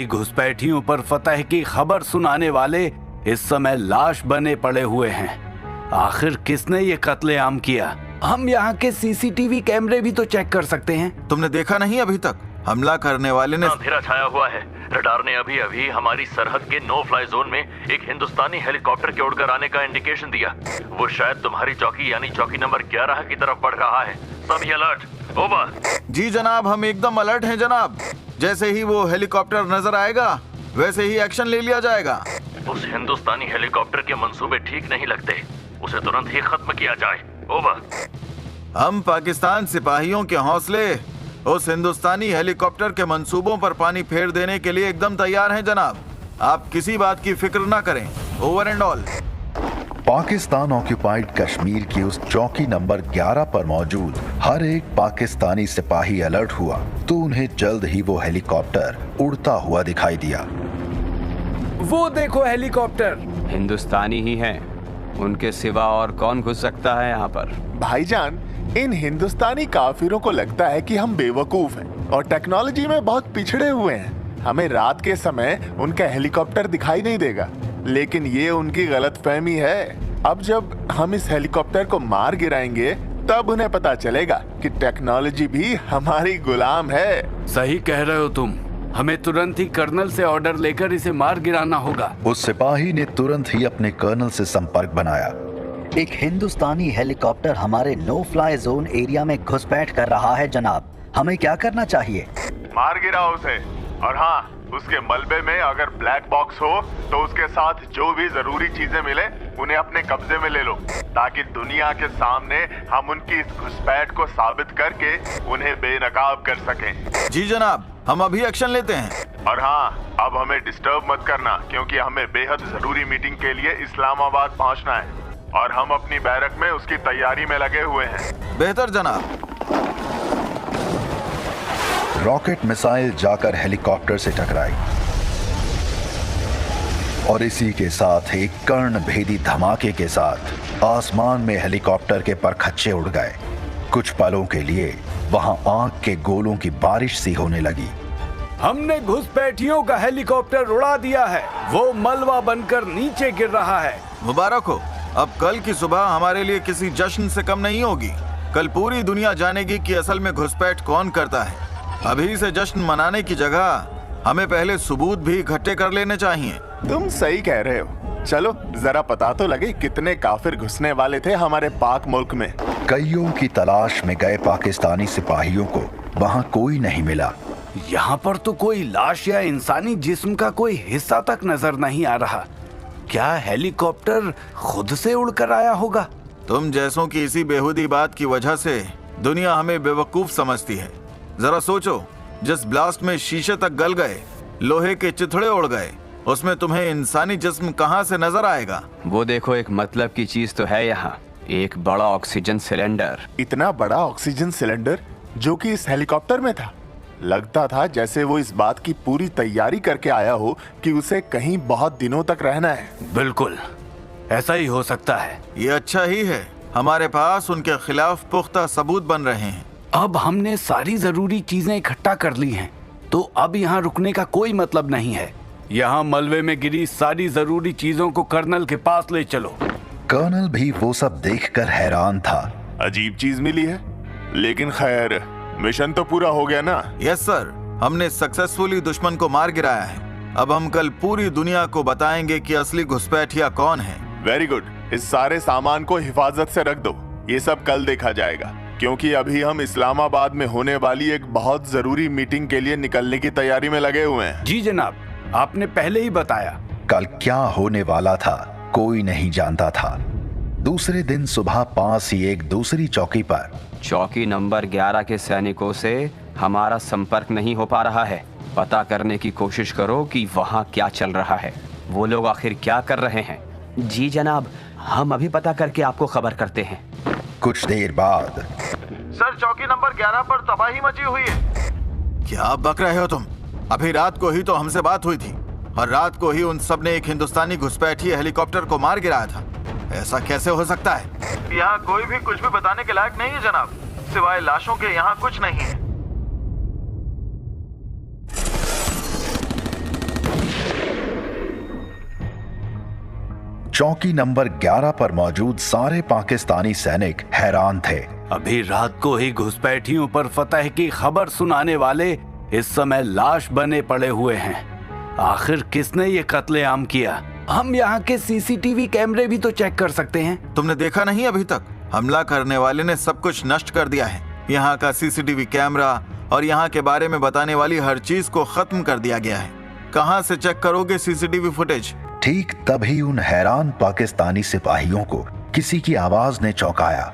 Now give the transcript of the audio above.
घुसपैठियों पर फतह की खबर सुनाने वाले इस समय लाश बने पड़े हुए हैं। आखिर किसने ये कत्लेआम किया? हम यहाँ के सीसीटीवी कैमरे भी तो चेक कर सकते हैं। तुमने देखा नहीं अभी तक? हमला करने वाले ने अंधेरा छाया हुआ है। रडार ने अभी अभी हमारी सरहद के नो फ्लाई जोन में एक हिंदुस्तानी हेलीकॉप्टर के उड़कर आने का इंडिकेशन दिया। वो शायद तुम्हारी चौकी यानी चौकी नंबर 11 की तरफ बढ़ रहा है। सभी अलर्ट। ओवर। जी जनाब, हम एकदम अलर्ट हैं जनाब। जैसे ही वो हेलीकॉप्टर नजर आएगा वैसे ही एक्शन ले लिया जाएगा। उस हिंदुस्तानी हेलीकॉप्टर के मंसूबे ठीक नहीं लगते, उसे तुरंत ही खत्म किया जाए। ओवर। हम पाकिस्तान सिपाहियों के हौसले उस हिंदुस्तानी हेलीकॉप्टर के मंसूबों पर पानी फेर देने के लिए एकदम तैयार हैं जनाब। आप किसी बात की फिक्र ना करें। Over and all. Pakistan occupied Kashmir की उस चौकी नंबर 11 पर मौजूद हर एक पाकिस्तानी सिपाही अलर्ट हुआ तो उन्हें जल्द ही वो हेलीकॉप्टर उड़ता हुआ दिखाई दिया। वो देखो हेलीकॉप्टर। हिंदुस्तानी ही हैं। उनके सिवा और कौन घुस सकता है यहाँ पर? भाईजान, इन हिंदुस्तानी काफिरों को लगता है कि हम बेवकूफ हैं और टेक्नोलॉजी में बहुत पिछड़े हुए हैं। हमें रात के समय उनका हेलीकॉप्टर दिखाई नहीं देगा, लेकिन ये उनकी गलतफहमी है। अब जब हम इस हेलीकॉप्टर को मार गिराएंगे तब उन्हें पता चलेगा कि टेक्नोलॉजी भी हमारी गुलाम है। सही कह रहे हो तुम। हमें तुरंत ही कर्नल से ऑर्डर लेकर इसे मार गिराना होगा। उस सिपाही ने तुरंत ही अपने कर्नल से संपर्क बनाया। एक हिंदुस्तानी हेलीकॉप्टर हमारे नो फ्लाई जोन एरिया में घुसपैठ कर रहा है जनाब। हमें क्या करना चाहिए? मार गिराओ उसे, और हाँ, उसके मलबे में अगर ब्लैक बॉक्स हो तो उसके साथ जो भी जरूरी चीजें मिले उन्हें अपने कब्जे में ले लो, ताकि दुनिया के सामने हम उनकी इस घुसपैठ को साबित करके उन्हें बेनकाब कर सकें। जी जनाब, हम अभी एक्शन लेते हैं। और हाँ, अब हमें डिस्टर्ब मत करना, क्योंकि हमें बेहद जरूरी मीटिंग के लिए इस्लामाबाद पहुंचना है और हम अपनी बैरक में उसकी तैयारी में लगे हुए हैं। बेहतर जनाब। रॉकेट मिसाइल जाकर हेलीकॉप्टर से टकराई और इसी के साथ एक कर्ण भेदी धमाके के साथ आसमान में हेलीकॉप्टर के परखच्चे उड़ गए। कुछ पलों के लिए वहां आग के गोलों की बारिश सी होने लगी। हमने घुसपैठियों का हेलीकॉप्टर उड़ा दिया है। वो मलबा बनकर नीचे गिर रहा है। मुबारक हो। अब कल की सुबह हमारे लिए किसी जश्न से कम नहीं होगी। कल पूरी दुनिया जानेगी कि असल में घुसपैठ कौन करता है। अभी से जश्न मनाने की जगह हमें पहले सबूत भी इकट्ठे कर लेने चाहिए। तुम सही कह रहे हो। चलो जरा पता तो लगे कितने काफिर घुसने वाले थे हमारे पाक मुल्क में। कईयों की तलाश में गए पाकिस्तानी सिपाहियों को वहां कोई नहीं मिला। यहाँ पर तो कोई लाश या इंसानी जिस्म का कोई हिस्सा तक नजर नहीं आ रहा। क्या हेलीकॉप्टर खुद से उड़कर आया होगा? तुम जैसों की इसी बेहुदी बात की वजह से दुनिया हमें बेवकूफ समझती है। जरा सोचो, जिस ब्लास्ट में शीशे तक गल गए, लोहे के चिथड़े उड़ गए, उसमें तुम्हें इंसानी जिस्म कहां से नजर आएगा? वो देखो, एक मतलब की चीज तो है यहाँ। एक बड़ा ऑक्सीजन सिलेंडर। इतना बड़ा ऑक्सीजन सिलेंडर जो कि इस हेलीकॉप्टर में था। लगता था जैसे वो इस बात की पूरी तैयारी करके आया हो कि उसे कहीं बहुत दिनों तक रहना है। बिल्कुल ऐसा ही हो सकता है। ये अच्छा ही है, हमारे पास उनके खिलाफ पुख्ता सबूत बन रहे हैं। अब हमने सारी जरूरी चीजें इकट्ठा कर ली हैं, तो अब यहाँ रुकने का कोई मतलब नहीं है। यहाँ मलबे में गिरी सारी जरूरी चीजों को कर्नल के पास ले चलो। कर्नल भी वो सब देखकर हैरान था। अजीब चीज मिली है, लेकिन खैर मिशन तो पूरा हो गया ना। यस सर, हमने सक्सेसफुली दुश्मन को मार गिराया है। अब हम कल पूरी दुनिया को बताएंगे कि असली घुसपैठिया कौन है। Very good. इस सारे सामान को हिफाजत से रख दो, ये सब कल देखा जाएगा, क्योंकि अभी हम इस्लामाबाद में होने वाली एक बहुत जरूरी मीटिंग के लिए निकलने की तैयारी में लगे हुए हैं। जी जनाब, आपने पहले ही बताया। कल क्या होने वाला था कोई नहीं जानता था। दूसरे दिन सुबह पास ही एक दूसरी चौकी पर चौकी नंबर 11 के सैनिकों से हमारा संपर्क नहीं हो पा रहा है। पता करने की कोशिश करो कि वहाँ क्या चल रहा है, वो लोग आखिर क्या कर रहे हैं। जी जनाब, हम अभी पता करके आपको खबर करते हैं। कुछ देर बाद सर, चौकी नंबर 11 पर तबाही मची हुई है। क्या बक रहे हो तुम? अभी रात को ही तो हमसे बात हुई थी और रात को ही उन सब ने एक हिंदुस्तानी घुसपैठी हेलीकॉप्टर को मार गिराया था। ऐसा कैसे हो सकता है? यहाँ कोई भी कुछ भी बताने के लायक नहीं है जनाब, सिवाय लाशों के यहाँ कुछ नहीं है। चौकी नंबर 11 पर मौजूद सारे पाकिस्तानी सैनिक हैरान थे। अभी रात को ही घुसपैठियों पर फतह की खबर सुनाने वाले इस समय लाश बने पड़े हुए हैं। आखिर किसने ये कत्लेआम किया? हम यहाँ के सीसीटीवी कैमरे भी तो चेक कर सकते हैं। तुमने देखा नहीं अभी तक? हमला करने वाले ने सब कुछ नष्ट कर दिया है। यहाँ का सीसीटीवी कैमरा और यहाँ के बारे में बताने वाली हर चीज को खत्म कर दिया गया है। कहाँ से चेक करोगे सीसीटीवी फुटेज? ठीक तभी उन हैरान पाकिस्तानी सिपाहियों को किसी की आवाज ने चौंकाया।